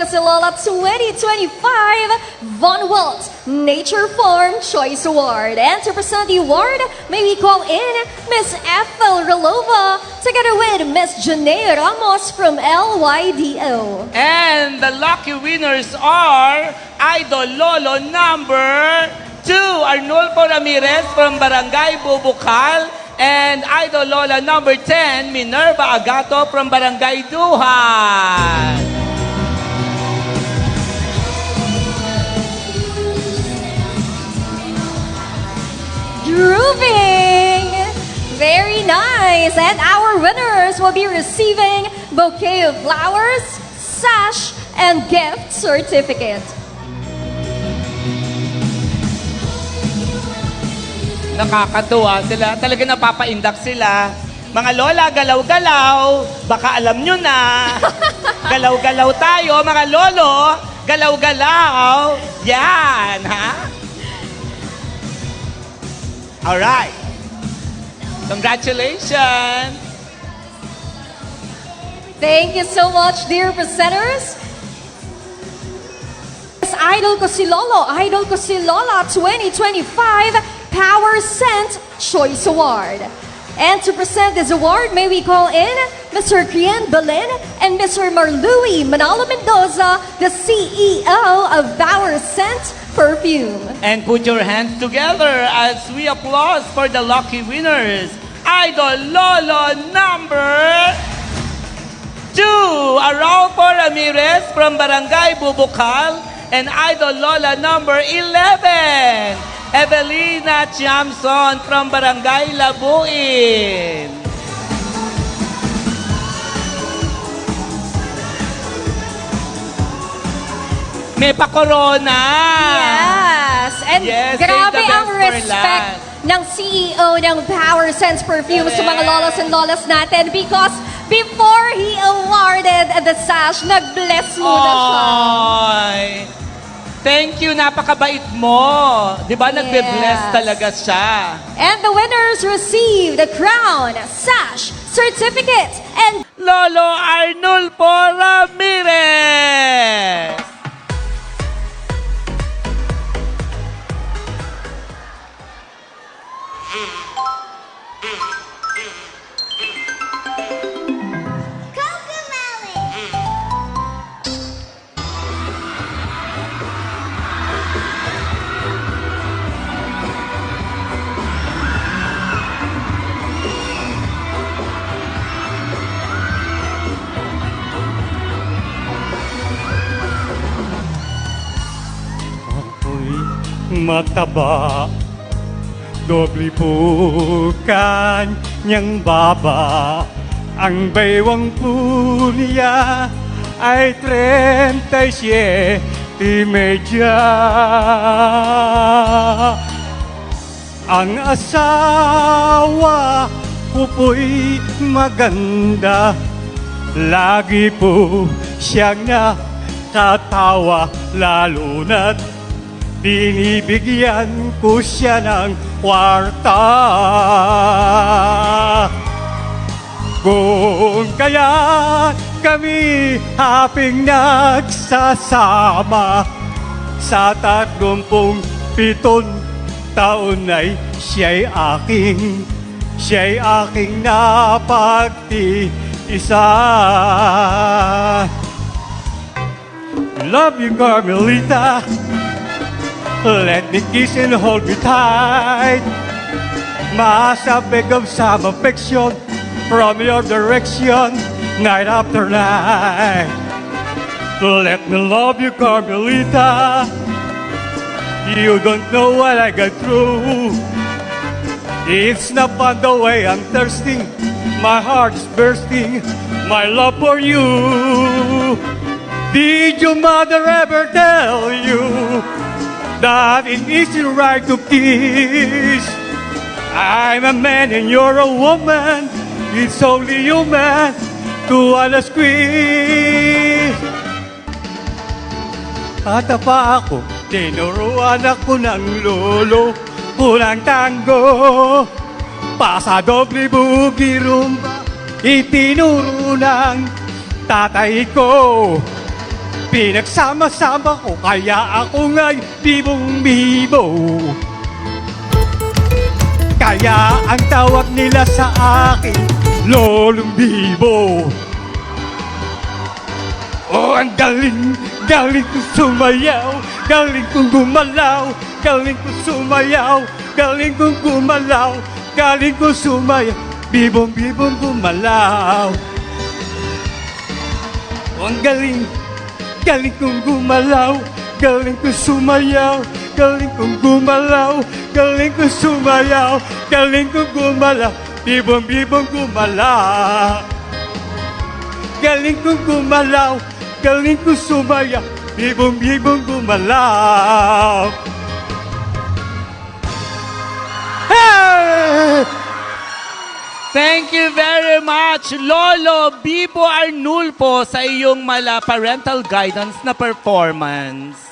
ko si Lola 2025 Von Walt Nature Farm Choice Award. And to present the award, may we call in Miss Ethel Relova together with Miss Janae Ramos from LYDO. And the lucky winners are Idol Lolo number 2, Arnulfo Ramirez from Barangay Bubukal, and Idol Lola number 10, Minerva Agato from Barangay Duhan. Grooving! Very nice! And our winners will be receiving bouquet of flowers, sash, and gift certificate. Nakakatuwa sila. Talaga napapaindak sila. Mga lola, galaw-galaw. Baka alam nyo na. Galaw-galaw tayo. Mga lolo, galaw-galaw. Yan, ha? Alright. Congratulations. Thank you so much, dear presenters. Idol ko si Lolo, Idol ko si Lola 2025 Power Scent Choice Award. And to present this award, may we call in Mr. Crian Belen and Mr. Marlui Manalo Mendoza, the CEO of Power Scent Perfume. And put your hands together as we applause for the lucky winners. Idol Lolo number 2, Arauco Ramirez from Barangay Bubukal, and Idol Lola number 11, Evelina Chiamson from Barangay Labuin. May pa-corona! Yes! And Yes, grabe save the ang best for respect last. ng CEO ng Power Sense Perfume sa mga lolos and lolas natin because before he awarded the sash, nag-bless muna siya. Ay, thank you, napakabait mo. Di ba, nagbe-bless Yes. talaga siya. And the winners receive the crown, sash, certificate, and Lolo Arnulfo Ramirez! Mataba, doble po kanyang baba. Ang baywang po niya ay 37 medya. Ang asawa ko po'y maganda, lagi po siyang natatawa, lalo na't binibigyan ko siya ng kwarta. Kung kaya kami haping nagsasama, sa 37 taon ay siya'y aking napagtiisa. Love you, Carmelita. Let me kiss and hold me tight. Masabig of some affection from your direction, night after night. Let me love you, Carmelita. You don't know what I got through. It's not fun the way I'm thirsting. My heart is bursting. My love for you. Did your mother ever tell you that it isn't right to kiss? I'm a man and you're a woman. It's only human to wanna squeeze. Bata pa ako, tinuruan ako ng lolo ko ng tango. Pasadoble bugi rumba, itinuro ng tatay ko. Pinagsama-sama ko, kaya ako nga'y bibong-bibo. Kaya ang tawag nila sa akin, Lolong Bibo. Oh, ang galing, galing kong sumayaw, galing kong gumalaw, galing kong sumayaw, galing kong gumalaw, galing kong sumayaw, bibong-bibong gumalaw. Oh, ang galing, galing kong gumalaw, galing kong sumayaw, galing kong gumalaw, galing kong sumayaw, galing kong gumalaw, bibong-bibong gumalaw. Galing kong gumalaw, galing kong sumayaw, bibong-bibong gumalaw. Hey! Thank you very much, Lolo Bibo Arnulfo, sa iyong mala parental guidance na performance.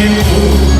People,